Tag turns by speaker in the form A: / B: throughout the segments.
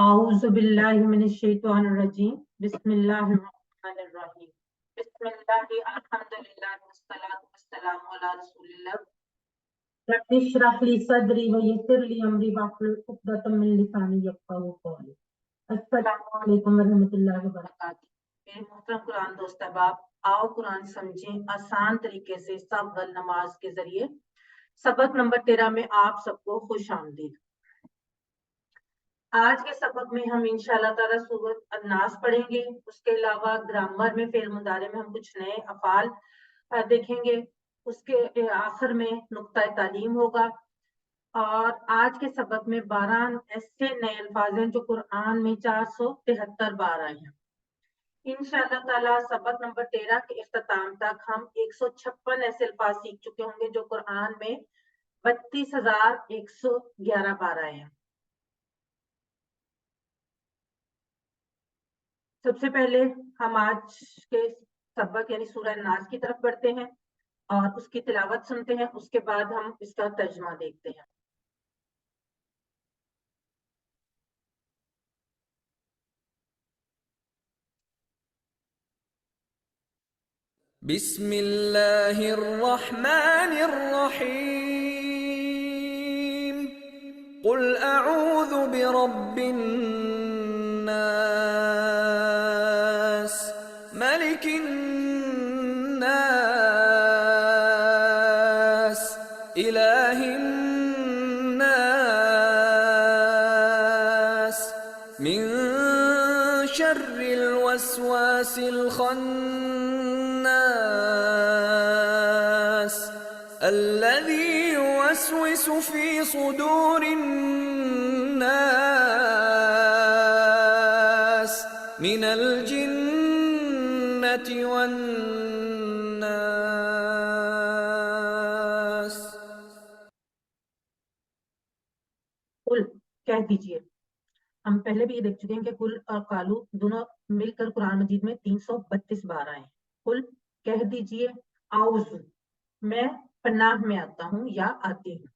A: اعوذ باللہ من الشیطان الرجیم بسم اللہ الرحمن الرحیم بسم اللہ الحمدللہ والصلاة والسلام علی رسول اللہ رب اشرح لی صدری ویسر لی امری واحلل عقدۃ من لسانی یفقہوا قولی۔ السلام علیکم ورحمۃ اللہ وبرکاتہ۔ میرے محترم قرآن دوست احباب، آؤ قرآن سمجھیں آسان طریقے سے سب نماز کے ذریعے۔ سبق نمبر 13 میں آپ سب کو خوش آمدید۔ آج کے سبق میں ہم انشاءاللہ تعالیٰ سورۃ الناس پڑھیں گے۔ اس کے علاوہ گرامر میں فعل مضارع میں ہم کچھ نئے افعال دیکھیں گے۔ اس کے آخر میں نقطہ تعلیم ہوگا، اور آج کے سبق میں 12 ایسے نئے الفاظ ہیں جو قرآن میں 473 بار آئے ہیں۔ انشاءاللہ تعالیٰ سبق نمبر 13 کے اختتام تک ہم 156 ایسے الفاظ سیکھ چکے ہوں گے جو قرآن میں 32,111 بار آئے ہیں۔ سب سے پہلے ہم آج کے سبق یعنی سورہ الناس کی طرف بڑھتے ہیں اور اس کی تلاوت سنتے ہیں، اس کے بعد ہم اس کا ترجمہ دیکھتے ہیں۔
B: بسم اللہ الرحمن الرحیم قل اعوذ برب الناس ملک الناس الہ الناس من شر الوسواس الخناس الذي يوسوس في صدور الناس من الجنة والناس۔
A: قل کہہ دیجئے، ہم پہلے بھی یہ دیکھ چکے ہیں کہ قل اور قالو دونوں مل کر قرآن مجید میں 332 بار آئے ہیں۔ قل کہہ دیجئے، اعوذ میں پناہ میں آتا ہوں یا آتی ہوں۔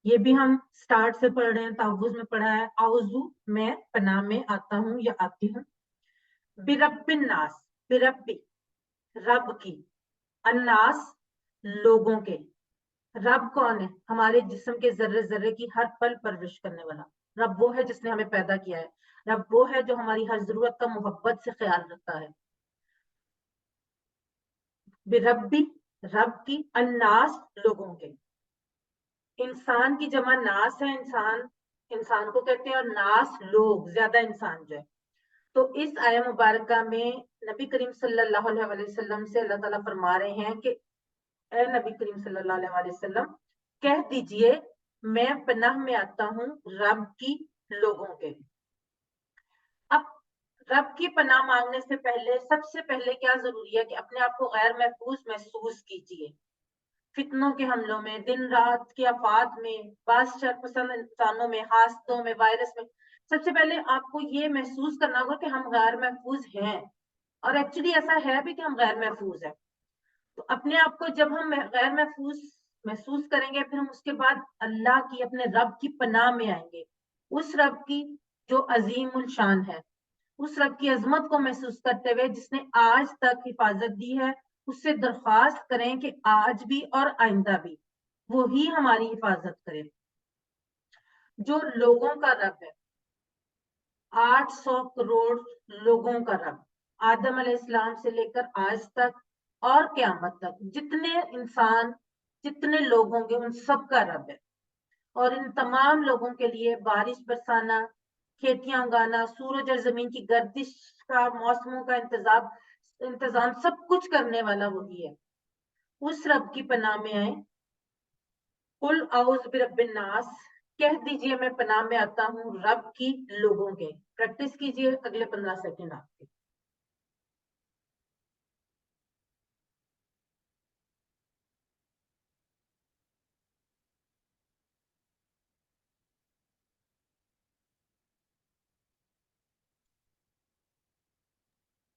A: یہ بھی ہم سٹارٹ سے پڑھ رہے ہیں، تعوذ میں پڑھا ہے، اعوذ میں پناہ میں آتا ہوں یا آتی ہوں۔ برب الناس، بربی رب کی، الناس لوگوں کے۔ رب کون ہے؟ ہمارے جسم کے ذرے ذرے کی ہر پل پرورش کرنے والا رب وہ ہے جس نے ہمیں پیدا کیا ہے۔ رب وہ ہے جو ہماری ہر ضرورت کا محبت سے خیال رکھتا ہے۔ بربی رب کی، الناس لوگوں کے۔ انسان کی جمع ناس ہے، انسان کو کہتے ہیں، اور ناس لوگ، زیادہ انسان جو ہے۔ تو اس آیہ مبارکہ میں نبی کریم صلی اللہ علیہ وسلم سے اللہ تعالیٰ فرما رہے ہیں کہ اے نبی کریم صلی اللہ علیہ وسلم کہہ دیجئے میں پناہ میں آتا ہوں رب کی، لوگوں کے۔ اب رب کی پناہ مانگنے سے پہلے سب سے پہلے کیا ضروری ہے کہ اپنے آپ کو غیر محفوظ محسوس کیجئے۔ فتنوں کے حملوں میں، دن رات کے آفات میں، بعض شر پسند انسانوں میں، حاسدوں میں، وائرس میں، سب سے پہلے آپ کو یہ محسوس کرنا ہوگا کہ ہم غیر محفوظ ہیں، اور ایکچولی ایسا ہے بھی کہ ہم غیر محفوظ ہیں۔ تو اپنے آپ کو جب ہم غیر محفوظ محسوس کریں گے، پھر ہم اس کے بعد اللہ کی، اپنے رب کی پناہ میں آئیں گے، اس رب کی جو عظیم الشان ہے، اس رب کی عظمت کو محسوس کرتے ہوئے جس نے آج تک حفاظت دی ہے، اس سے درخواست کریں کہ آج بھی اور آئندہ بھی وہی ہماری حفاظت کرے۔ جو لوگوں کا رب ہے، 800 کروڑ لوگوں کا رب، آدم علیہ السلام سے لے کر آج تک اور قیامت تک جتنے انسان، جتنے لوگ ہوں گے، ان سب کا رب ہے۔ اور ان تمام لوگوں کے لیے بارش برسانا، کھیتیاں اگانا، سورج اور زمین کی گردش کا، موسموں کا انتظام سب کچھ کرنے والا وہی ہے۔ اس رب کی پناہ میں آئیں۔ قل اعوذ برب الناس، کہہ دیجئے میں پناہ میں آتا ہوں رب کی، لوگوں کے۔ پریکٹس کیجئے اگلے 15 سیکنڈ آپ کے۔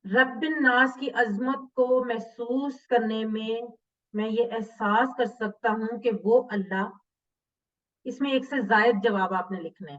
A: رب الناس کی عظمت کو محسوس کرنے میں یہ احساس کر سکتا ہوں کہ وہ اللہ، اس میں ایک سے زائد جواب آپ نے لکھنا ہے۔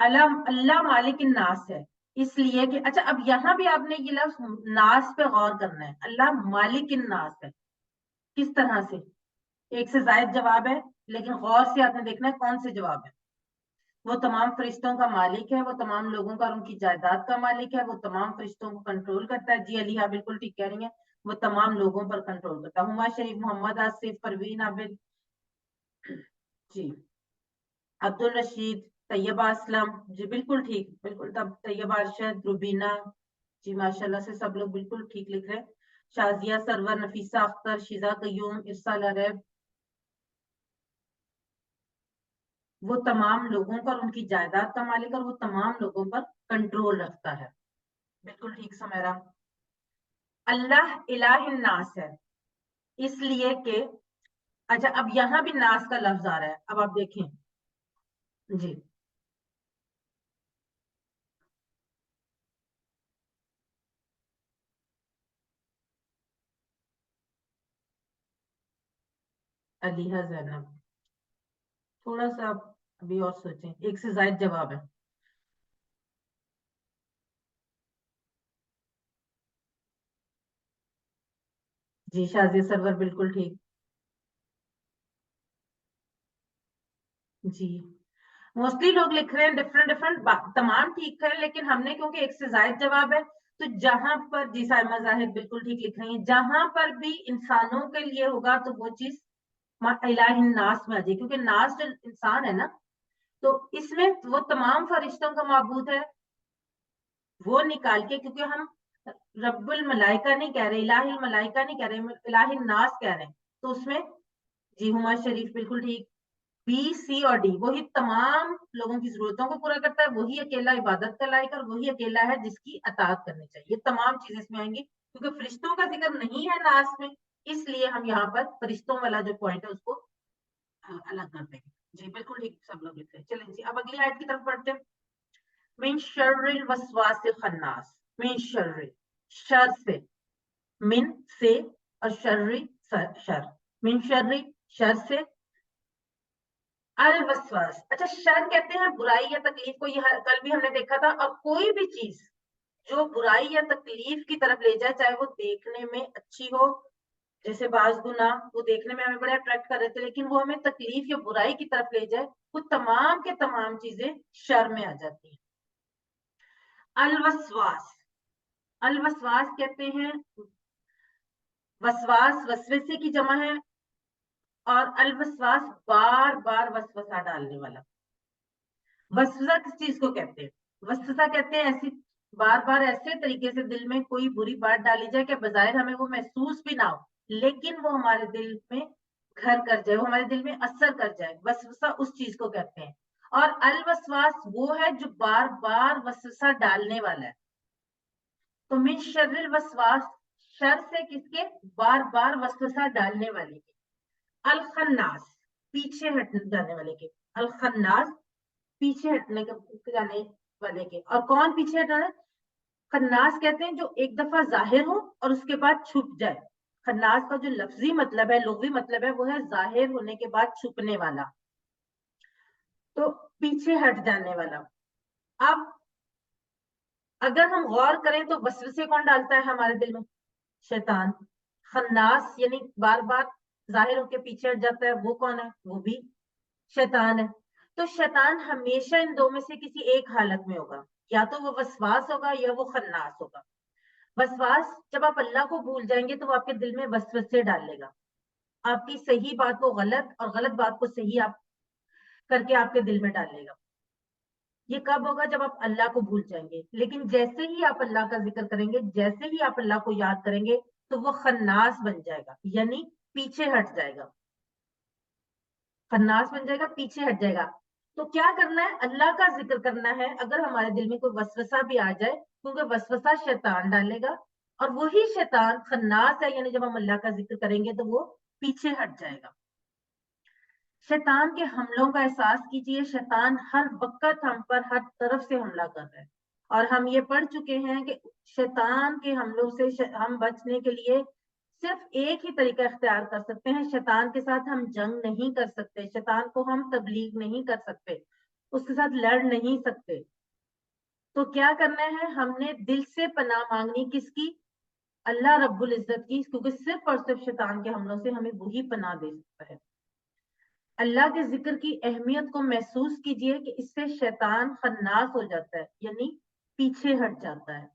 A: اللہ مالک الناس ہے، اس لیے کہ اچھا اب یہاں بھی آپ نے یہ لفظ ناس پہ غور کرنا ہے. اللہ مالک الناس ہے، کس طرح سے؟ ایک سے زائد جواب ہے، لیکن غور سے آپ نے دیکھنا ہے کون سے جواب ہے. وہ تمام فرشتوں کا مالک ہے، وہ تمام لوگوں کا اور ان کی جائیداد کا مالک ہے، وہ تمام فرشتوں کو کنٹرول کرتا ہے. جی علیہ بالکل ٹھیک کہہ رہی ہیں، وہ تمام لوگوں پر کنٹرول کرتا ہے. ہما شریف، محمد آصف، پروین عابد، جی عبد الرشید، طیبہ اسلم، جی بالکل ٹھیک، بالکل. تب طیبہ ارشد، روبینہ، جی ماشاء اللہ سے سب لوگ بالکل ٹھیک لکھ رہے ہیں. شازیہ سرور، نفیسہ اختر، شیزا قیوم، ارسال عرب، وہ تمام لوگوں پر ان کی جائیداد کا مالک اور وہ تمام لوگوں پر کنٹرول رکھتا ہے. بالکل ٹھیک سمیرا. اللہ الہ الناس ہے، اس لیے کہ اچھا اب یہاں بھی ناس کا لفظ آ رہا ہے، اب آپ دیکھیں. جی علیہ زینب، تھوڑا سا آپ ابھی اور سوچیں، ایک سے زائد جواب ہے. جی شازیہ سرور بالکل ٹھیک. جی موسٹلی لوگ لکھ رہے ہیں ڈفرنٹ تمام ٹھیک ہے، لیکن ہم نے کیونکہ ایک سے زائد جواب ہے تو جہاں پر، جی سائمہ زاہد بالکل ٹھیک لکھ رہی ہیں، جہاں پر بھی انسانوں کے لیے ہوگا تو وہ چیز الہ الناس میں آ جائے، کیونکہ ناس جو انسان ہے نا، تو اس میں وہ تمام فرشتوں کا معبود ہے. وہ نکال کے، کیونکہ ہم رب الملائکہ نہیں کہہ رہے، الہ الملائکہ نہیں کہہ رہے، الہ الناس کہہ رہے ہیں، تو اس میں جی ہما شریف بالکل ٹھیک. بی سی اور ڈی، وہی تمام لوگوں کی ضرورتوں کو پورا کرتا ہے، وہی اکیلا عبادت کا لائق اور وہی اکیلا ہے جس کی اطاعت کرنی چاہیے. یہ تمام چیزیں اس میں آئیں گی، کیونکہ فرشتوں کا ذکر نہیں ہے ناس میں، اس لیے ہم یہاں پر فرشتوں والا جو پوائنٹ ہے اس کو الگ کر دیں گے. جی بالکل ٹھیک سب لوگ لکھ رہے ہیں. چلیں جی اب اگلی آیت کی طرف پڑھتے ہیں. من شر الوسواس الخناس، من شر، شر سے، من سے، اور شر، شر، من شر، شر سے، الوسواس. اچھا شر کہتے ہیں برائی یا تکلیف کو، یہ کل بھی ہم نے دیکھا تھا. اور کوئی بھی چیز جو برائی یا تکلیف کی طرف لے جائے، چاہے وہ دیکھنے میں اچھی ہو، جیسے بعض گناہ وہ دیکھنے میں ہمیں بڑے اٹریکٹ کر رہے تھے، لیکن وہ ہمیں تکلیف یا برائی کی طرف لے جائے، وہ تمام کے تمام چیزیں شر میں آ جاتی ہیں. الوسواس، الوسواس کہتے ہیں، وسواس وسوسے کی جمع ہے، اور الوسواس بار بار وسوسہ ڈالنے والا. وسوسہ کس چیز کو کہتے ہیں؟ وسوسہ کہتے ہیں ایسی بار بار ایسے طریقے سے دل میں کوئی بری بات ڈالی جائے کہ بظاہر ہمیں وہ محسوس بھی نہ ہو، لیکن وہ ہمارے دل میں گھر کر جائے، وہ ہمارے دل میں اثر کر جائے. وسوسہ اس چیز کو کہتے ہیں. اور الوسواس وہ ہے جو بار بار وسوسہ ڈالنے والا ہے. تو من شر الوسواس، شر سے کس کے؟ بار بار وسوسہ ڈالنے والے کے. الخناس، پیچھے ہٹ جانے والے کے. الخناس، پیچھے ہٹنے کے جانے والے کے. اور کون پیچھے ہٹانا؟ خناس کہتے ہیں جو ایک دفعہ ظاہر ہو اور اس کے بعد چھپ جائے. خناس کا جو لفظی مطلب ہے، لغوی مطلب ہے، وہ ہے ظاہر ہونے کے بعد چھپنے والا، تو پیچھے ہٹ جانے والا. اب اگر ہم غور کریں تو وسوسے کون ڈالتا ہے ہمارے دل میں؟ شیطان. خناس یعنی بار بار ظاہر ہو کے پیچھے ہٹ جاتا ہے، وہ کون ہے؟ وہ بھی شیطان ہے. تو شیطان ہمیشہ ان دو میں سے کسی ایک حالت میں ہوگا، یا تو وہ وسواس ہوگا یا وہ خناس ہوگا. وسواس، جب آپ اللہ کو بھول جائیں گے تو وہ آپ کے دل میں وسوسے ڈال لے گا، آپ کی صحیح بات کو غلط اور غلط بات کو صحیح آپ کر کے آپ کے دل میں ڈال لے گا. یہ کب ہوگا؟ جب آپ اللہ کو بھول جائیں گے. لیکن جیسے ہی آپ اللہ کا ذکر کریں گے، جیسے ہی آپ اللہ کو یاد کریں گے، تو وہ خناس بن جائے گا، یعنی پیچھے ہٹ جائے گا. خناس بن جائے گا، پیچھے ہٹ جائے گا. تو کیا کرنا ہے؟ اللہ کا ذکر کرنا ہے. اگر ہمارے دل میں کوئی وسوسہ بھی آ جائے، کیونکہ وسوسہ شیطان ڈالے گا، اور وہی شیطان خناس ہے، یعنی جب ہم اللہ کا ذکر کریں گے تو وہ پیچھے ہٹ جائے گا. شیطان کے حملوں کا احساس کیجئے. شیطان ہر وقت ہم پر ہر طرف سے حملہ کر رہا ہے، اور ہم یہ پڑھ چکے ہیں کہ شیطان کے حملوں سے ہم بچنے کے لیے صرف ایک ہی طریقہ اختیار کر سکتے ہیں. شیطان کے ساتھ ہم جنگ نہیں کر سکتے، شیطان کو ہم تبلیغ نہیں کر سکتے. اس کے ساتھ لڑ نہیں سکتے. تو کیا کرنا ہے, ہم نے دل سے پناہ مانگنی کس کی؟ اللہ رب العزت کی, کیونکہ صرف اور صرف شیطان کے حملوں سے ہمیں وہی پناہ دے سکتا ہے. اللہ کے ذکر کی اہمیت کو محسوس کیجئے کہ اس سے شیطان خناس ہو جاتا ہے, یعنی پیچھے ہٹ جاتا ہے.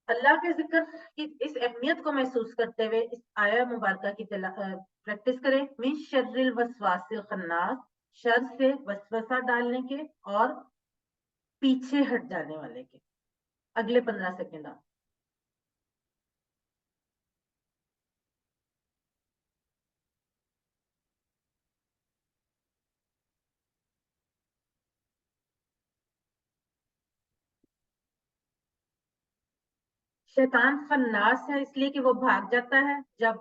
A: اللہ کے ذکر کی اس اہمیت کو محسوس کرتے ہوئے اس آیہ مبارکہ کی پریکٹس کریں. من شر الوسواس الخناس, شر سے وسوسہ ڈالنے کے اور پیچھے ہٹ جانے والے کے. اگلے 15 سیکنڈ آپ. شیطان خناس ہے اس لیے کہ وہ بھاگ جاتا ہے جب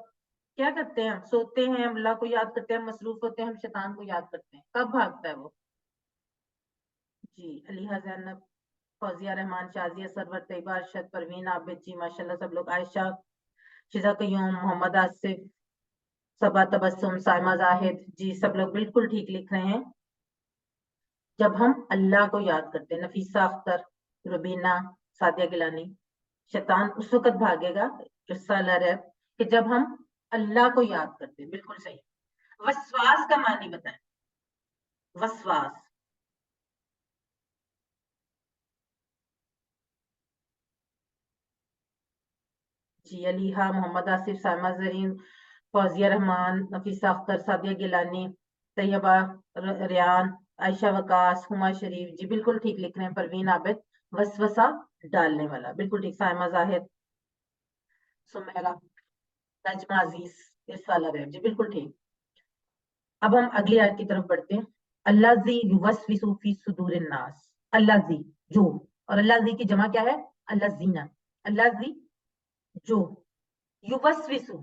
A: کیا کرتے ہیں, ہم سوتے ہیں, ہم اللہ کو یاد کرتے ہیں, ہم مصروف ہوتے ہیں, ہم شیطان کو یاد کرتے ہیں. کب بھاگتا ہے وہ؟ جی, علیحہ زینب, فوزیہ رحمان, شازیہ سرور, طیبہ ارشد, پروین عابد, جی ماشاء اللہ سب لوگ, عائشہ, شیزا قیوم, محمد آصف, صبا تبسم, سائمہ زاہد, جی سب لوگ بالکل ٹھیک لکھ رہے ہیں. جب ہم اللہ کو یاد کرتے ہیں. نفیسہ اختر, ربینہ, سعدیہ گیلانی, شیطان اس وقت بھاگے گا قصہ ریب کہ جب ہم اللہ کو یاد کرتے ہیں. بالکل صحیح. وسواس کا معنی بتائیں. وسواس. جی, علیحہ, محمد آصف, سائمہ زرین, فوزیہ رحمان, نفیسہ اختر, سعدیہ گیلانی, طیبہ ریان, عائشہ وقاص, ہما شریف, جی بالکل ٹھیک لکھ رہے ہیں. پروین عابد, وسوسہ ڈالنے والا, بالکل ٹھیک. سائمہ زاہد, سمیرہ, نجمہ عزیز, ارسالہ ریب, جی بالکل ٹھیک. اب ہم اگلی آیت کی طرف بڑھتے ہیں. اللہ زی یوسوس فی صدور الناس. اللہ زی جو, اور اللہ زی کی جمع کیا ہے؟ اللہ زینا. اللہ زی جو, یوسوسو,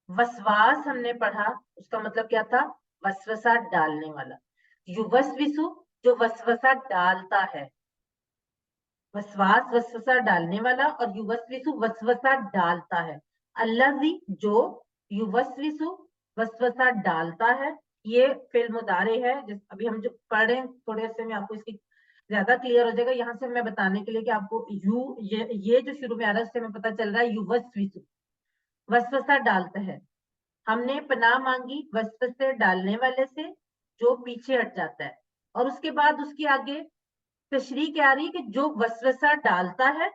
A: وسواس ہم نے پڑھا, اس کا مطلب کیا تھا؟ وسوسہ ڈالنے والا. یوسوسو جو وسوسہ ڈالتا ہے. وسواس وسوسہ ڈالنے والا, اور یوسوسو وسوسہ ڈالتا ہے. الذی جو, یوسوسو وسوسہ ڈالتا ہے. یہ فعل مضارع ہے. ابھی ہم جو پڑھ رہے ہیں تھوڑے عرصے میں آپ کو اس کی زیادہ کلیئر ہو جائے گا. یہاں سے میں بتانے کے لیے کہ آپ کو یہ جو شروع میں آ رہا ہے اس سے ہمیں پتہ چل رہا ہے یوسوسو وسوسہ ڈالتا ہے. ہم نے پناہ مانگی وسوسے ڈالنے والے سے جو پیچھے ہٹ جاتا ہے. اور اس کے بعد اس کی آگے تشریح کیا آ رہی ہے کہ جو وسوسہ ڈالتا ہے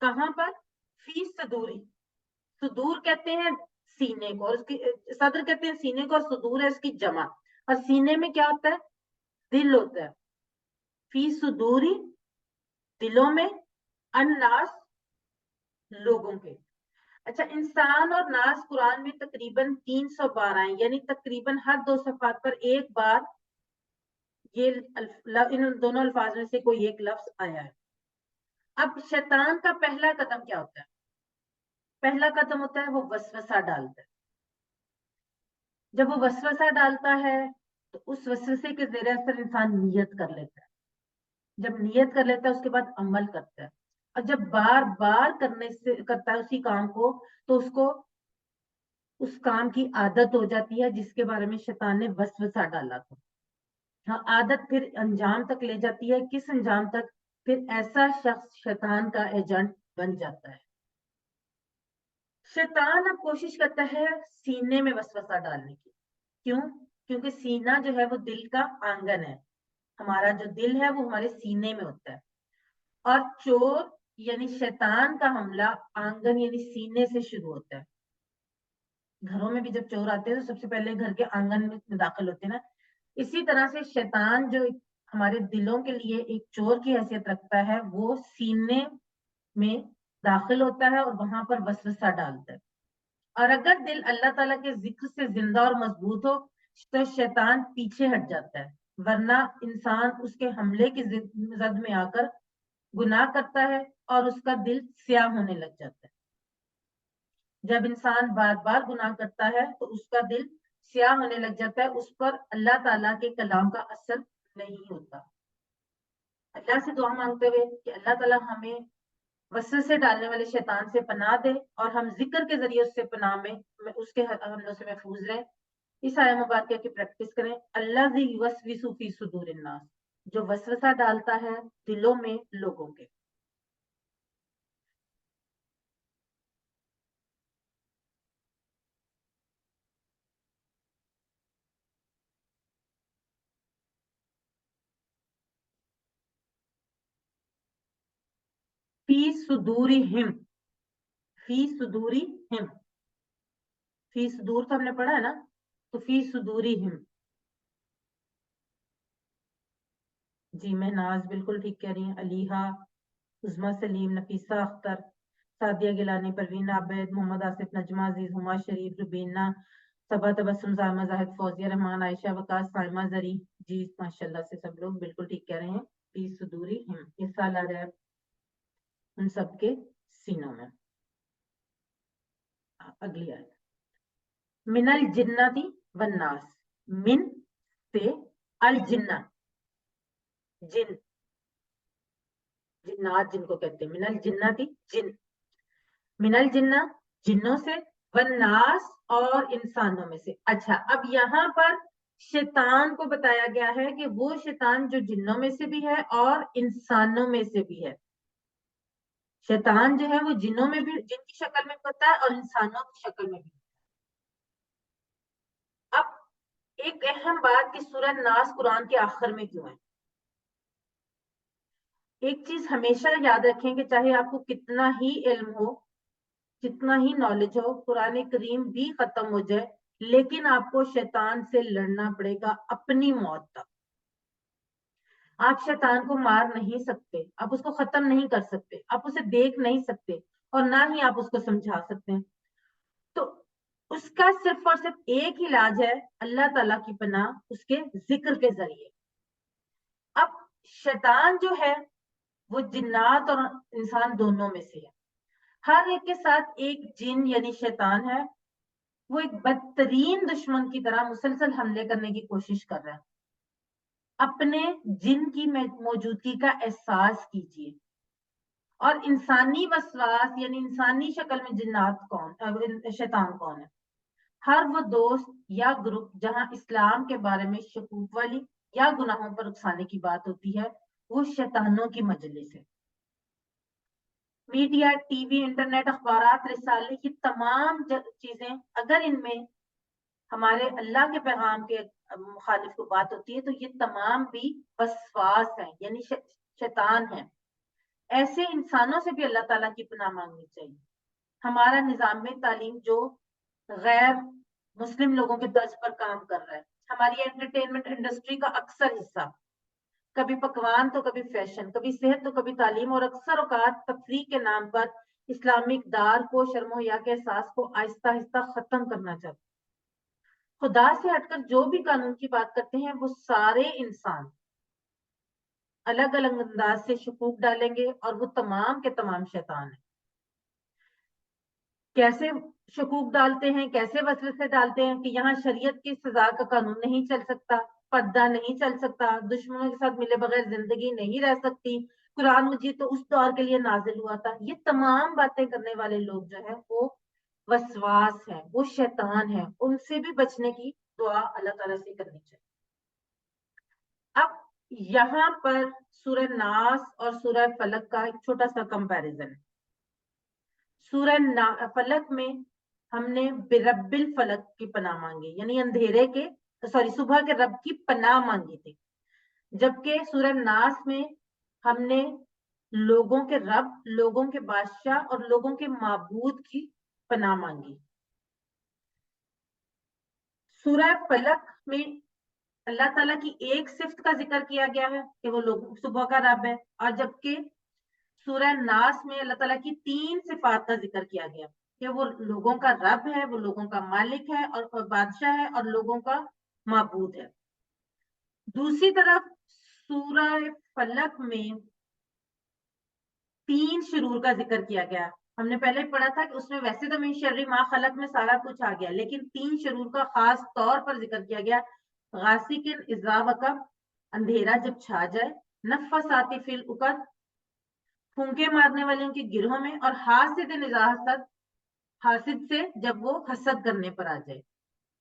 A: کہاں پر؟ فی صدوری. صدور کہتے ہیں سینے کو, اور اس کی صدر کہتے ہیں سینے کو, اور صدور ہے اس کی جمع. اور سینے میں کیا ہوتا ہے؟ دل ہوتا ہے. فی صدوری, دلوں میں, الناس, لوگوں کے. اچھا, انسان اور ناس قرآن میں تقریباً 300 بار آئے, یعنی تقریباً ہر 2 صفحات پر ایک بار یہ ان دونوں الفاظ میں سے کوئی ایک لفظ آیا ہے. اب شیطان کا پہلا قدم کیا ہوتا ہے؟ پہلا قدم ہوتا ہے وہ وسوسہ ڈالتا ہے. جب وہ وسوسہ ڈالتا ہے تو اس وسوسے کے زیر اثر انسان نیت کر لیتا ہے. جب نیت کر لیتا ہے اس کے بعد عمل کرتا ہے. اور جب بار بار کرنے سے کرتا ہے اسی کام کو, تو اس کو اس کام کی عادت ہو جاتی ہے جس کے بارے میں شیطان نے وسوسہ ڈالا تھا. ہاں, عادت پھر انجام تک لے جاتی ہے. کس انجام تک؟ پھر ایسا شخص شیطان کا ایجنٹ بن جاتا ہے. شیطان اب کوشش کرتا ہے سینے میں وسوسہ ڈالنے کی. کیوں؟ کیونکہ سینہ جو ہے وہ دل کا آنگن ہے. ہمارا جو دل ہے وہ ہمارے سینے میں ہوتا ہے. اور چور یعنی شیطان کا حملہ آنگن یعنی سینے سے شروع ہوتا ہے. گھروں میں بھی جب چور آتے ہیں تو سب سے پہلے گھر کے آنگن میں داخل ہوتے ہیں نا. اسی طرح سے شیطان جو ہمارے دلوں کے لیے ایک چور کی حیثیت رکھتا ہے, وہ سینے میں داخل ہوتا ہے اور وہاں پر وسوسہ ڈالتا ہے. اور اگر دل اللہ تعالیٰ کے ذکر سے زندہ اور مضبوط ہو تو شیطان پیچھے ہٹ جاتا ہے, ورنہ انسان اس کے حملے کی زد میں آ کر گناہ کرتا ہے اور اس کا دل سیاہ ہونے لگ جاتا ہے. جب انسان بار بار گناہ کرتا ہے تو اس کا دل سیاہ ہونے لگ جاتا ہے, اس پر اللہ تعالیٰ کے کلام کا اثر نہیں ہوتا. اللہ سے دعا مانگتے ہوئے کہ اللہ تعالیٰ ہمیں وسوسے ڈالنے والے شیطان سے پناہ دے, اور ہم ذکر کے ذریعے اس سے پناہ میں اس کے حملوں سے محفوظ رہیں. اس آیہ مبارکہ کی پریکٹس کریں. الذی یوسوس فی صدور الناس، جو وسوسہ ڈالتا ہے دلوں میں لوگوں کے. فی صدورہم، فی صدورہم، فی صدور تو ہم نے پڑھا ہے نا، تو فی صدورہم. جی مہناز بالکل ٹھیک کہہ رہی ہیں. علیحہ، عظمیٰ سلیم، نفیسہ اختر، سعدیہ گیلانی، پروین عابد، محمد آصف، نجمہ عزیز، ہما شریف، ربینہ، صبا تبسم، زائمہ زاہد، فوزیہ رحمان، عائشہ وقاص، سائمہ زری. جی ماشاءاللہ سے سب لوگ بالکل ٹھیک کہہ رہے ہیں. فی صدورہم، اس سال آ رہا ہے ان سب کے سینوں میں. اگلی آیت. من الجنتی والناس، من سے الجنہ، جن، جنات جن کو کہتے ہیں. من الجنتی جن، من الجنہ جنوں سے، والناس اور انسانوں میں سے. اچھا اب یہاں پر شیطان کو بتایا گیا ہے کہ وہ شیطان جو جنوں میں سے بھی ہے اور انسانوں میں سے بھی ہے. شیطان جو ہے وہ جنوں میں بھی، جن کی شکل میں ہوتا ہے اور انسانوں کی شکل میں بھی. اب ایک اہم بات کہ سورہ ناس قرآن کے آخر میں کیوں ہے. ایک چیز ہمیشہ یاد رکھیں کہ چاہے آپ کو کتنا ہی علم ہو، جتنا ہی نالج ہو، قرآن کریم بھی ختم ہو جائے لیکن آپ کو شیطان سے لڑنا پڑے گا اپنی موت تک. آپ شیطان کو مار نہیں سکتے، آپ اس کو ختم نہیں کر سکتے، آپ اسے دیکھ نہیں سکتے اور نہ ہی آپ اس کو سمجھا سکتے ہیں. تو اس کا صرف اور صرف ایک ہی علاج ہے، اللہ تعالیٰ کی پناہ اس کے ذکر کے ذریعے. اب شیطان جو ہے وہ جنات اور انسان دونوں میں سے ہے. ہر ایک کے ساتھ ایک جن یعنی شیطان ہے، وہ ایک بدترین دشمن کی طرح مسلسل حملے کرنے کی کوشش کر رہا ہے. اپنے جن کی موجودگی کا احساس کیجیے. اور انسانی وسواس یعنی انسانی شکل میں جنات کون، شیطان کون ہے؟ ہر وہ دوست یا گروپ جہاں اسلام کے بارے میں شکوک والی یا گناہوں پر اکسانے کی بات ہوتی ہے وہ شیطانوں کی مجلس ہے. میڈیا، ٹی وی، انٹرنیٹ، اخبارات، رسالے، یہ تمام چیزیں اگر ان میں ہمارے اللہ کے پیغام کے مخالف کو بات ہوتی ہے تو یہ تمام بھی وسواس ہیں یعنی شیطان ہیں. ایسے انسانوں سے بھی اللہ تعالیٰ کی پناہ مانگنی چاہیے. ہمارا نظام میں تعلیم جو غیر مسلم لوگوں کے طرز پر کام کر رہا ہے، ہماری انٹرٹینمنٹ انڈسٹری کا اکثر حصہ، کبھی پکوان تو کبھی فیشن، کبھی صحت تو کبھی تعلیم، اور اکثر اوقات تفریح کے نام پر اسلامی اقدار کو، شرم و حیا کے احساس کو آہستہ آہستہ ختم کرنا چاہتے. خدا سے ہٹ کر جو بھی قانون کی بات کرتے ہیں وہ سارے انسان الگ الگ انداز سے شکوک ڈالیں گے اور وہ تمام کے تمام شیطان ہیں. کیسے شکوک ڈالتے ہیں، کیسے وسوسے ڈالتے ہیں کہ یہاں شریعت کی سزا کا قانون نہیں چل سکتا، پردہ نہیں چل سکتا، دشمنوں کے ساتھ ملے بغیر زندگی نہیں رہ سکتی، قرآن مجید تو اس دور کے لیے نازل ہوا تھا. یہ تمام باتیں کرنے والے لوگ جو ہیں وہ وسواس ہیں، وہ شیطان ہیں. ان سے بھی بچنے کی دعا اللہ تعالیٰ سے کرنی چاہیے. اب یہاں پر سورہ ناس اور سورہ فلق کا ایک چھوٹا سا کمپیریزن ہے. سورہ فلق میں ہم نے برب الفلق کی پناہ مانگی یعنی اندھیرے کے صبح کے رب کی پناہ مانگی تھی، جبکہ سورہ ناس میں ہم نے لوگوں کے رب، لوگوں کے بادشاہ اور لوگوں کے معبود کی پناہ مانگی. سورہ فلق میں اللہ تعالیٰ کی ایک صفت کا ذکر کیا گیا ہے کہ وہ لوگ صبح کا رب ہے، اور جبکہ سورہ ناس میں اللہ تعالیٰ کی 3 صفات کا ذکر کیا گیا کہ وہ لوگوں کا رب ہے، وہ لوگوں کا مالک ہے اور بادشاہ ہے اور لوگوں کا معبود ہے. دوسری طرف سورہ فلق میں 3 شرور کا ذکر کیا گیا. ہم نے پہلے پڑھا تھا کہ اس میں ویسے تو من شر ما خلق میں سارا کچھ آ گیا، لیکن 3 شرور کا خاص طور پر ذکر کیا گیا. غاسق اذا وقب، اندھیرا جب چھا جائے، نفثات فی العقد، پھونکے مارنے والوں کے گروہوں میں، اور حاسد اذا حسد، حاسد سے جب وہ حسد کرنے پر آ جائے.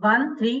A: 1, 3,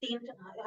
A: 3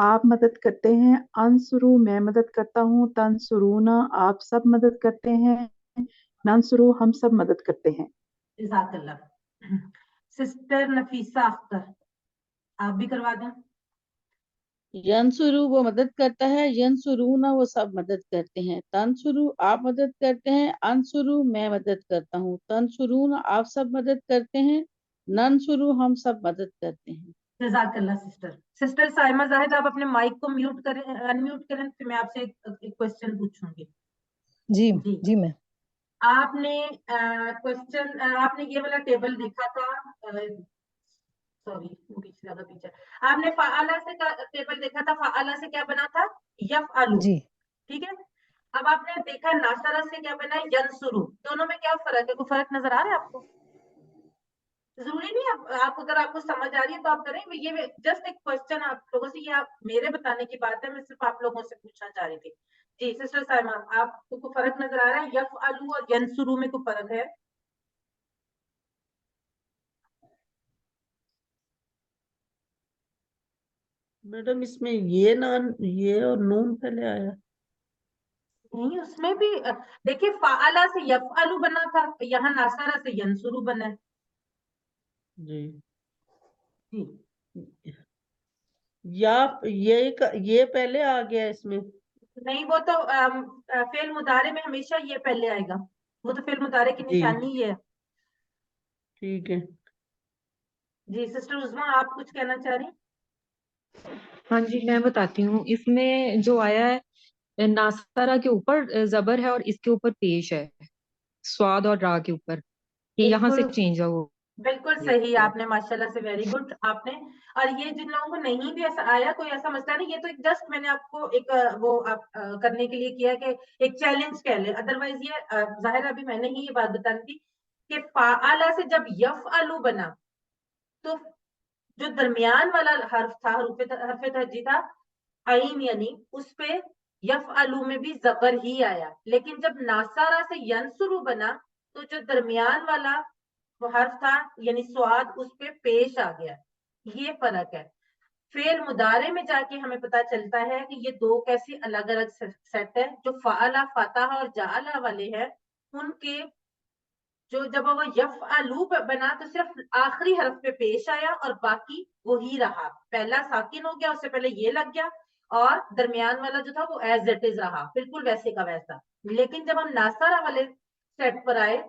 C: آپ مدد کرتے ہیں، انصرو میں مدد کرتا ہوں، تنصرونا آپ سب مدد کرتے ہیں، ننصرو ہم سب مدد کرتے ہیں۔
A: جزاک اللہ۔ سسٹر نفیسہ اختر، آپ بھی کروا دیں۔
D: ینسرو وہ مدد کرتا ہے، ینسرونا وہ سب مدد کرتے ہیں، تنسرو آپ مدد کرتے ہیں، انسرو میں مدد کرتا ہوں، تنسرون آپ سب مدد کرتے ہیں، ننسرو ہم سب مدد کرتے ہیں۔
A: جزاک اللہ سسٹر۔ سسٹر سائمہ زاہد، آپ اپنے مائک کو میوٹ کریں، ان میوٹ کریں، پھر میں آپ سے ایک کوشچن پوچھوں گی۔
E: جی
A: جی
E: جی میں
A: آپ نے کوشچن، آپ نے یہ والا ٹیبل دیکھا تھا، سوری پیچھے زیادہ پیچھے، آپ نے فعالہ سے ٹیبل دیکھا تھا، فعالہ سے کیا بنا تھا؟ یفعلو،
E: جی
A: ٹھیک ہے۔ اب آپ نے دیکھا ناصرہ سے کیا بنا ہے؟ ینصرو۔ دونوں میں کیا فرق ہے؟ کوئی فرق نظر آ رہا ہے آپ کو؟ ضروری نہیں آپ اگر آپ کو سمجھ آ رہی ہے تو آپ کریں، یہ جسٹ ایک کوشچن آپ لوگوں سے، یہ آپ میرے بتانے کی بات ہے، میں صرف آپ لوگوں سے پوچھنا چاہ رہی تھی۔ جی سسٹر سائمہ، آپ کو کوئی فرق نظر آ رہا ہے یفعلو اور ینصرو میں کوئی فرق ہے؟
D: میڈم اس میں یہ اور نون پہلے آیا۔
A: نہیں، اس میں بھی دیکھیے فعالہ سے یفعلو بنا تھا، یہاں ناصرہ سے ینصرو بنا ہے۔
D: جی
A: جی
D: یا یہ پہلے آ گیا اس میں۔
A: نہیں، وہ تو فعل مضارع میں ہمیشہ یہ پہلے آئے گا، وہ تو فعل مضارع کی
D: جی
A: نشانی ہی ہے۔
D: ٹھیک ہے۔
A: جی سسٹر عظمیٰ، آپ کچھ کہنا چاہ رہی ہیں؟
E: ہاں جی میں بتاتی ہوں، اس میں جو آیا ہے ناصرہ کے اوپر زبر ہے اور اس کے اوپر پیش ہے، سواد اور را کے اوپر، یہ یہاں سے
A: بالکل
E: چینج ہو
A: بالکل صحیح آپ نے، ماشاءاللہ سے ویری گڈ آپ نے۔ اور یہ جن لوگوں کو نہیں بھی ایسا آیا، کوئی ایسا مسئلہ نہیں، یہ تو ایک جسٹ میں نے آپ کو ایک وہ کرنے کے لیے کیا کہ ایک چیلنج کہہ لیں، ادروائز یہ ظاہر ابھی میں نے ہی یہ بات بتانی تھی کہ فعالہ سے جب یفعلو بنا تو جو درمیان والا حرف تھا، حرف ترجیح تھا عین، یعنی اس پہ یفعلو میں بھی زبر ہی آیا، لیکن جب ناصرہ سے ینصرو بنا تو جو درمیان والا وہ حرف تھا یعنی سواد، اس پہ پیش آ گیا۔ یہ فرق ہے۔ فعل مضارع میں جا کے ہمیں پتا چلتا ہے کہ یہ دو کیسے الگ الگ سیٹ ہے۔ جو فعلہ، فتح اور جعلہ والے ہیں، ان کے جو جب وہ یفعلو بنا تو صرف آخری حرف پہ پیش آیا اور باقی وہی رہا، پہلا ساکن ہو گیا، اس سے پہلے یہ لگ گیا، اور درمیان والا جو تھا وہ ایز اٹ از رہا، بالکل ویسے کا ویسا۔ لیکن جب ہم ناصرہ والے سیٹ پر آئے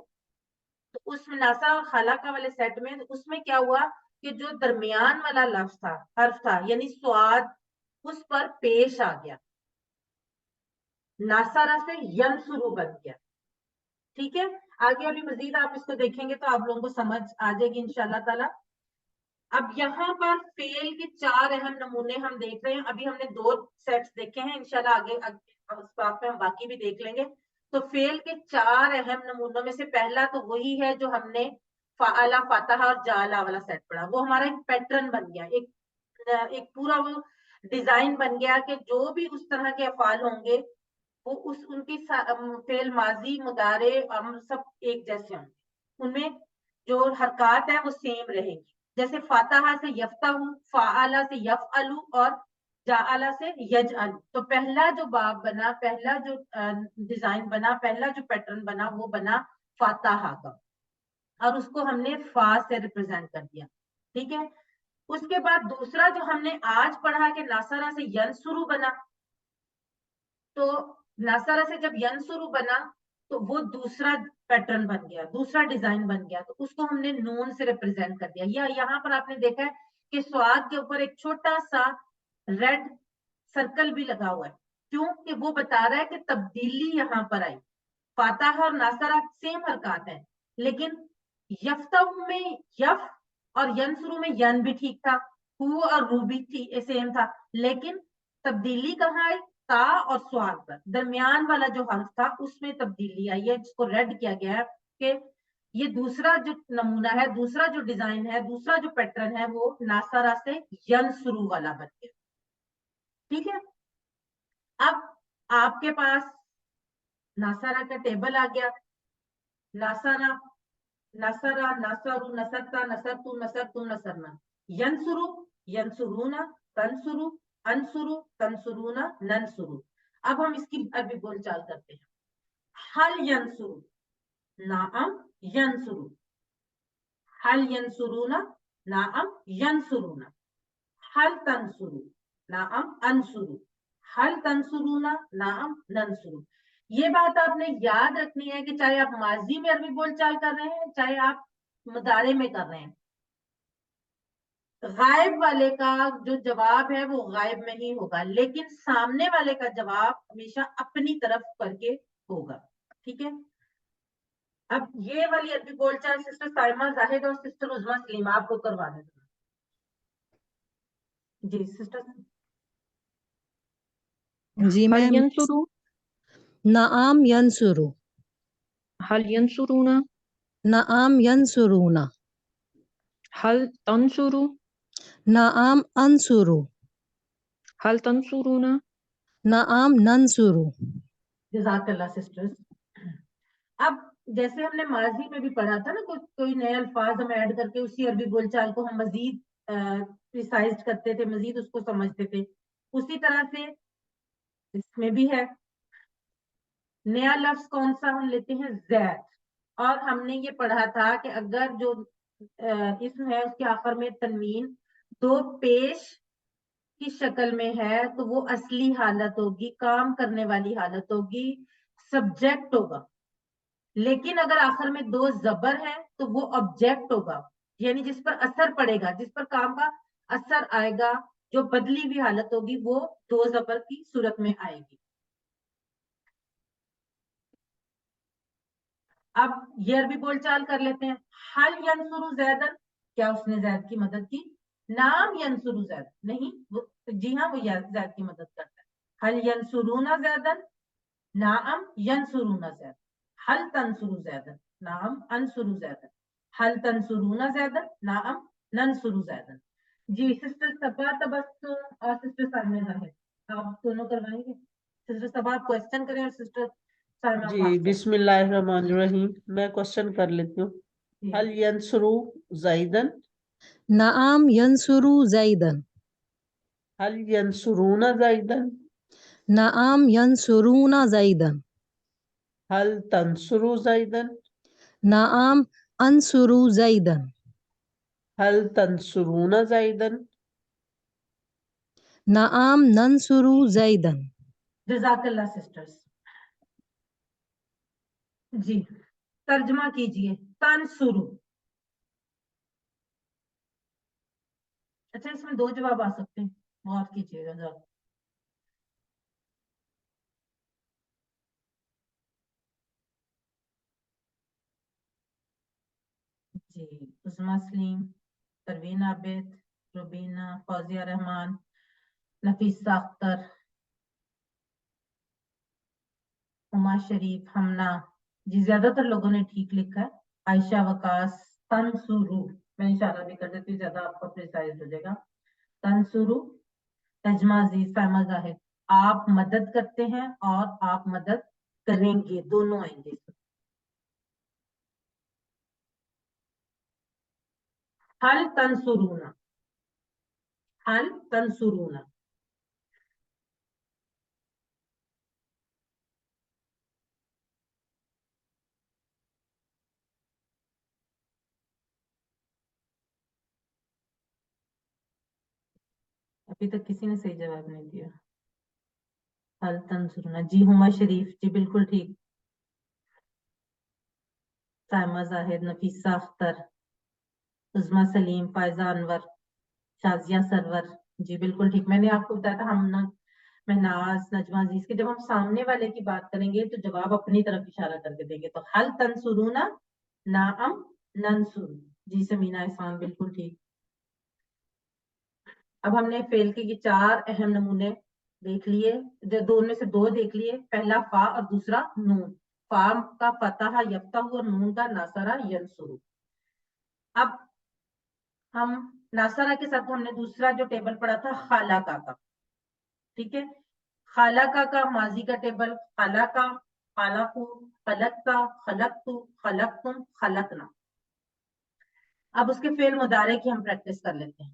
A: تو اس میں ناصرہ اور خالقہ والے سیٹ میں اس میں کیا ہوا کہ جو درمیان والا لفظ تھا، حرف تھا یعنی سواد، اس پر پیش آ گیا، ناصرہ سے ینصرو بن گیا۔ ٹھیک ہے، آگے ابھی مزید آپ اس کو دیکھیں گے تو آپ لوگوں کو سمجھ آ جائے گی انشاءاللہ تعالی۔ اب یہاں پر فعل کے 4 اہم نمونے ہم دیکھ رہے ہیں، ابھی ہم نے 2 سیٹس دیکھے ہیں، انشاءاللہ آگے اس بات پہ ہم باقی بھی دیکھ لیں گے۔ تو فعل کے 4 اہم نمونوں میں سے پہلا تو وہی ہے جو ہم نے فعلہ، فتح اور جعلہ والا سیٹ پڑھا، وہ ہمارا ایک پیٹرن بن گیا، ایک پورا وہ ڈیزائن بن گیا کہ جو بھی اس طرح کے افعال ہوں گے وہ ان کی فعل ماضی، مضارع، امر سب ایک جیسے ہوں گے، ان میں جو حرکات ہیں وہ سیم رہیں گی۔ جیسے فاتحہ سے یفتح، فعالہ سے یفعلو اور جعلہ سے یجعل۔ تو پہلا جو باب بنا، پہلا جو ڈیزائن بنا، پہلا جو پیٹرن بنا وہ بنا فاتحہ کا، اور اس کو ہم نے فا سے ریپرزینٹ کر دیا۔ ٹھیک ہے، اس کے بعد دوسرا جو ہم نے آج پڑھا کہ ناصرہ سے ینصرو بنا، تو ناصرہ سے جب ینصرو بنا تو وہ دوسرا پیٹرن بن گیا، دوسرا ڈیزائن بن گیا، تو اس کو ہم نے نون سے ریپرزینٹ کر دیا۔ یا یہاں پر آپ نے دیکھا ہے کہ سواد کے اوپر ایک چھوٹا سا ریڈ سرکل بھی لگا ہوا ہے، کیوں کہ وہ بتا رہا ہے کہ تبدیلی یہاں پر آئی۔ فاتح اور ناصرہ سیم حرکات ہیں، لیکن یفتح میں یف اور ینصرو میں ین بھی ٹھیک تھا، ہو اور رو بھی سیم تھا، لیکن تبدیلی کہاں آئی؟ تا اور سواد پر، درمیان والا جو حرف تھا اس میں تبدیلی آئی ہے، جس کو ریڈ کیا گیا ہے کہ یہ دوسرا جو نمونہ ہے، دوسرا جو ڈیزائن ہے، دوسرا جو پیٹرن ہے وہ ناصرہ سے ینصرو والا بن گیا۔ ٹھیک ہے، اب آپ کے پاس ناصرہ کا ٹیبل آ گیا، ناصرہ، نصرہ، نصرو، نصرتا، نصرتو، نصرتم، نصرنا، ینصرو، ینصرونا، تنصرو، انصرو تنصرونا ننصرو. اب ہم اس کی عربی بول چال کرتے ہیں. حل ینصرو نعم ینصرو. حل ینصرونا نعم ینصرونا. حل تنصرو نعم انصرو. حل تنصرونا نعم ننصرو. یہ بات آپ نے یاد رکھنی ہے کہ چاہے آپ ماضی میں عربی بول چال کر رہے ہیں چاہے آپ مضارع میں کر رہے ہیں، غائب والے کا جو جواب ہے وہ غائب میں ہی ہوگا، لیکن سامنے والے کا جواب ہمیشہ اپنی طرف کر کے ہوگا. ٹھیک ہے. اب یہ والی عربی بول چال سسٹر سائمہ زاہد اور سسٹر عظمیٰ سلیم آپ کو کروا دیتا. جی سسٹر.
F: جی
E: هل
F: میم.
E: ينصروا
F: نعم ینصرو.
E: هل ينصرون
F: نعم ینصرونا.
E: هل تنصروا
F: نعم انصرو.
E: هل تنصرون.
F: نعم ننصرو.
A: جزاک اللہ سسٹرز. اب جیسے ہم نے ماضی میں بھی پڑھا تھا نا، کوئی نئے الفاظ ہم ایڈ کر کے اسی عربی بول چال کو ہم مزید پریسائز کرتے تھے، مزید اس کو سمجھتے تھے، اسی طرح سے اس میں بھی ہے. نیا لفظ کون سا ہم لیتے ہیں؟ زید. اور ہم نے یہ پڑھا تھا کہ اگر جو اسم ہے اس کے آخر میں تنوین دو پیش کی شکل میں ہے تو وہ اصلی حالت ہوگی، کام کرنے والی حالت ہوگی، سبجیکٹ ہوگا. لیکن اگر آخر میں دو زبر ہے تو وہ آبجیکٹ ہوگا، یعنی جس پر اثر پڑے گا، جس پر کام کا اثر آئے گا، جو بدلی ہوئی حالت ہوگی وہ دو زبر کی صورت میں آئے گی. اب یہ عربی بول چال کر لیتے ہیں. حل ینصرو زیدن، کیا اس نے زید کی مدد کی؟ نام ینصرو زید نہیں، جی ہاں وہ زید کی مدد کرتا ہے. حل ینصرونا زیدن نعم ینصرونا زید. حل تنصرو زیدن نعم انصرو زیدن. حل تنصرونا زیدن نعم ننصرو زیدن. جی سسٹر صبا تبسم اور سسٹر سائمہ زاہد آپ دونوں کروائیں گے. سسٹر صبا آپ کوسچن کریں اور سسٹر سائمہ
G: جی
A: آپ
G: بسم اللہ الرحمن الرحیم. میں کوشچن کر لیتی ہوں.
A: جی.
G: حل ینصرو زیدن.
F: نعم ینصرو زیدن.
G: حل ینصرون زیدن.
F: نعم ینصرونا زیدن.
G: حل تنصرو زیدن.
F: نعم انصرو زیدن.
G: حل تنصرون زیدن.
F: نعم ننصرو زیدن.
A: جزاک اللہ سسٹرز. جی ترجمہ کیجئے. تنصرو. اچھا اس میں دو جواب آ سکتے ہیں، غور کیجئے گا ذرا. جی عظمیٰ سلیم، پروین عابد، روبینہ، فوزیہ رحمان، نفیسہ اختر، ہما شریف، ہمنا. جی زیادہ تر لوگوں نے ٹھیک لکھا ہے. عائشہ وقاص. تنصرو میں اشارہ بھی کر دیتی ہوں، زیادہ آپ کو پریسائز ہو جائے گا. تنصرو. نجمہ عزیز، سائمہ زاہد آپ مدد کرتے ہیں اور آپ مدد کریں گے، دونوں آئیں گے. حل تنصرون. حل تنصرون. ابھی تک کسی نے صحیح جواب نہیں دیا. حل تنصرون. جی ہما شریف جی بالکل ٹھیک. سائمہ زاہد، نفیسہ اختر، عظمیٰ سلیم، فائزہ انور، شازیہ سرور. جی بالکل ٹھیک. میں نے آپ کو بتایا تھا ہم مہناز، نجمہ عزیز کے جب ہم سامنے والے کی بات کریں گے تو جواب اپنی طرف اشارہ کر کے دیں گے. تو حل تنصرون نعم ننصر. جی سمینہ احسان بالکل ٹھیک. اب ہم نے فعل کے یہ چار اہم نمونے دیکھ لیے، دو میں سے دو دیکھ لیے. پہلا فا اور دوسرا نون. فا کا فتح یفتح اور نون کا ناصرہ ینصر. اب ہم ناصرہ کے ساتھ ہم نے دوسرا جو ٹیبل پڑھا تھا خالقہ کا. ٹھیک ہے. خالقہ کا ماضی کا ٹیبل خالقہ، خالقو، خلقتا، خلقتو، خلقتم، خلقنا. اب اس کے فعل مضارع کی ہم پریکٹس کر لیتے ہیں.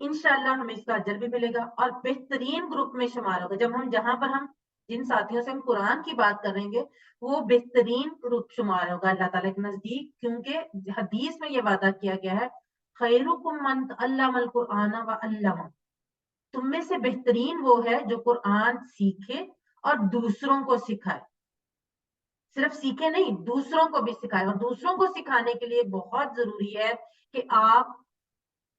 A: انشاءاللہ ہمیں اس کا اجر بھی ملے گا اور بہترین گروپ میں شمار ہوگا. جب ہم جہاں پر ہم جن ساتھیوں سے ہم قرآن کی بات کریں گے وہ بہترین گروپ شمار ہوگا اللہ تعالیٰ کے نزدیک, کیونکہ حدیث میں یہ وعدہ کیا گیا ہے خیرکم من تعلم القرآن وعلمہ, تم میں سے بہترین وہ ہے جو قرآن سیکھے اور دوسروں کو سکھائے. صرف سیکھے نہیں, دوسروں کو بھی سکھائے. اور دوسروں کو سکھانے کے لیے بہت ضروری ہے کہ آپ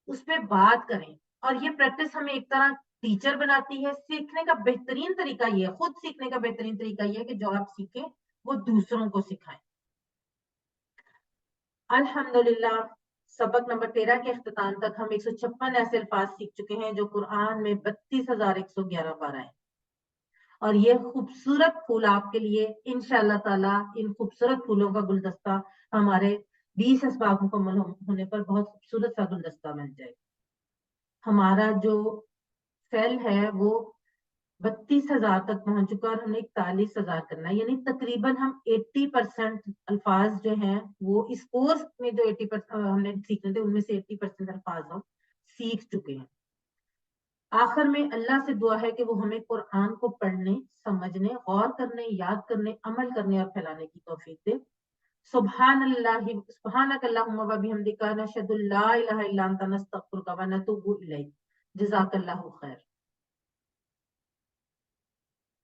A: اس پہ بات کریں. اور یہ پریکٹس ہمیں ایک طرح ٹیچر بناتی ہے. سیکھنے کا بہترین طریقہ یہ ہے, خود سیکھنے کا بہترین طریقہ یہ ہے کہ جو آپ سیکھیں وہ دوسروں کو سکھائیں. الحمدللہ سبق نمبر 13 کے اختتام تک ہم 156 ایسے الفاظ سیکھ چکے ہیں جو قرآن میں 32,111 بار آئے. اور یہ خوبصورت پھول آپ کے لیے انشاءاللہ تعالی ان خوبصورت پھولوں کا گلدستہ ہمارے 20 اسباق مکمل ہونے پر بہت خوبصورت سا گلدستہ بن جائے. ہمارا جو فیل ہے وہ 32,000 تک پہنچ چکا اور ہم نے 41,000 کرنا ہے, یعنی تقریباً ہم 80% الفاظ جو ہیں وہ اس کورس میں جو 80% ہم نے سیکھنے تھے ان میں سے 80% الفاظ ہم سیکھ چکے ہیں. آخر میں اللہ سے دعا ہے کہ وہ ہمیں قرآن کو پڑھنے, سمجھنے, غور کرنے, یاد کرنے, عمل کرنے اور پھیلانے کی توفیق دے. سبحان اللہ سبحانک اللہم و بحمدک نشہد لا الہ الا انت نستغفرک و نتوب الیک. جزاک اللہ خیر.